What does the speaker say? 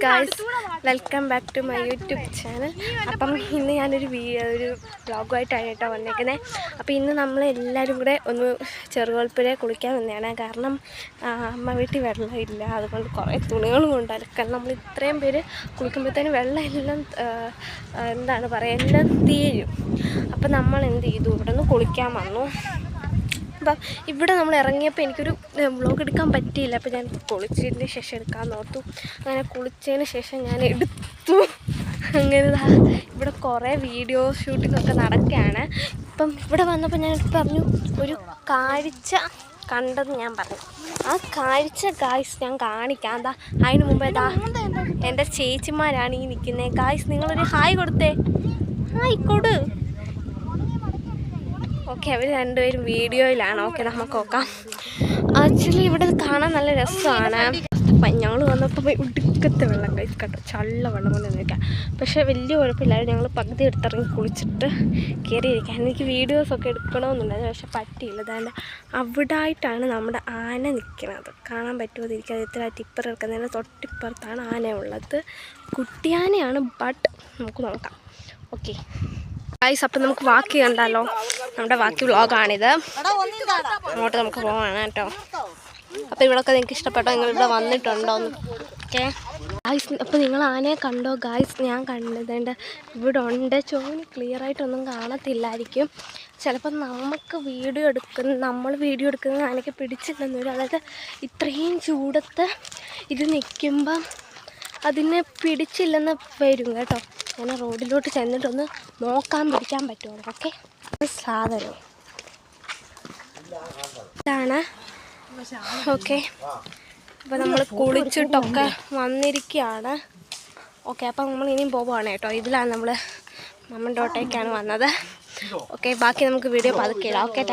Guys, welcome back to my YouTube channel. അപ്പം ഇന്ന് ഞാനൊരു വ്ളോഗുമായിട്ടാണ് കേട്ടോ വന്നേക്കുന്നത്. അപ്പോൾ ഇന്ന് നമ്മളെല്ലാവരും കൂടെ ഒന്ന് ചെറുകോൽപ്പുഴ കുളിക്കാൻ വന്നതാണ്. കാരണം അമ്മ വീട്ടിൽ വെള്ളമില്ല, അതുകൊണ്ട് കുറേ തുണികളും കൊണ്ട് അലക്കാൻ. നമ്മൾ ഇത്രയും പേര് കുളിക്കുമ്പോഴത്തേനും വെള്ളം എല്ലാം എന്താണ് പറയുക, എല്ലാം തീരും. അപ്പം നമ്മൾ എന്ത് ചെയ്തു, ഇവിടെ നിന്ന് കുളിക്കാൻ വന്നു. അപ്പം ഇവിടെ നമ്മൾ ഇറങ്ങിയപ്പോൾ എനിക്കൊരു വ്ളോഗ് എടുക്കാൻ പറ്റിയില്ല. അപ്പോൾ ഞാൻ കുളിച്ചതിന് ശേഷം എടുക്കാമെന്ന് ഓർത്തു. അങ്ങനെ കുളിച്ചതിന് ശേഷം ഞാൻ എടുത്തു. അങ്ങനെ ഇവിടെ കുറേ വീഡിയോ ഷൂട്ടിങ്ങൊക്കെ നടക്കുകയാണ്. ഇപ്പം ഇവിടെ വന്നപ്പോൾ ഞാൻ പറഞ്ഞു ഒരു കാഴ്ച കണ്ടെന്ന് ഞാൻ പറഞ്ഞു. ആ കാഴ്ച ഗായ്സ് ഞാൻ കാണിക്കാം. എന്താ അതിന് മുമ്പ് എൻ്റെ ചേച്ചിമാരാണ് ഈ നിൽക്കുന്നത്. ഗായ്സ് നിങ്ങളൊരു ഹായ് കൊടുത്തേ, ഹായ് കൊടു. ഓക്കെ, അവർ രണ്ടുപേരും വീഡിയോയിലാണ്. ഓക്കെ, നമുക്ക് നോക്കാം. ആക്ച്വലി ഇവിടെ കാണാൻ നല്ല രസമാണ്. ഞങ്ങൾ വന്നപ്പോൾ ഉടുക്കത്തെ വെള്ളം കഴിച്ച് കേട്ടോ, ചള്ള വെള്ളം കൊണ്ട് നിൽക്കാം. പക്ഷേ വലിയ കുഴപ്പമില്ലായിരുന്നു. ഞങ്ങൾ പകുതി എടുത്തിറങ്ങി കുളിച്ചിട്ട് കയറിയിരിക്കാൻ. എനിക്ക് വീഡിയോസൊക്കെ എടുക്കണമെന്നുണ്ടായിരുന്നു, പക്ഷെ പറ്റിയില്ല. അതായത് അവിടെ ആയിട്ടാണ് നമ്മുടെ ആന നിൽക്കുന്നത്. കാണാൻ പറ്റുമോ ഇരിക്കാതെ, ഇത്ര ടിപ്പർ എടുക്കുന്നതിന് തൊട്ടിപ്പുറത്താണ് ആന ഉള്ളത്. കുട്ടിയാനയാണ്, ബട്ട് നമുക്ക് നോക്കാം. ഓക്കെ ഗൈസ്, അപ്പം നമുക്ക് ബാക്കി കണ്ടാലോ. നമ്മുടെ ബാക്കി വ്ളോഗാണിത്. അങ്ങോട്ട് നമുക്ക് പോവാണ് കേട്ടോ. അപ്പോൾ ഇവിടെയൊക്കെ നിങ്ങൾക്ക് ഇഷ്ടപ്പെട്ടോ, നിങ്ങൾ ഇവിടെ വന്നിട്ടുണ്ടോ എന്ന്. ഓക്കെ ഗായ്സ്, അപ്പോൾ നിങ്ങൾ ആനയെ കണ്ടോ ഗായ്സ്? ഞാൻ കണ്ടതുണ്ട്, ഇവിടെ ഉണ്ട്. ചോന് ക്ലിയർ ആയിട്ടൊന്നും കാണത്തില്ലായിരിക്കും. ചിലപ്പോൾ നമ്മൾ വീഡിയോ എടുക്കുന്ന ആനയ്ക്ക് പിടിച്ചില്ലെന്ന് വരും. അതായത് ഇത്രയും ചൂടത്ത് ഇത് നിൽക്കുമ്പം അതിനെ പിടിച്ചില്ലെന്ന് വരും കേട്ടോ. ഞാൻ റോഡിലോട്ട് ചെന്നിട്ടൊന്ന് പിടിക്കാൻ പറ്റുമോ. ഓക്കെ, സാധനം ഇതാണ്. ഓക്കെ, അപ്പോൾ നമ്മൾ കുളിച്ചിട്ടൊക്കെ വന്നിരിക്കുകയാണ്. ഓക്കെ, അപ്പം നമ്മൾ ഇനിയും പോവുകയാണ് കേട്ടോ. ഇതിലാണ് നമ്മൾ മമ്മൻ്റോട്ടേക്കാണ് വന്നത്. ഓക്കെ, ബാക്കി നമുക്ക് വീഡിയോ പതുക്കെ ഇടാം. ഓക്കെ.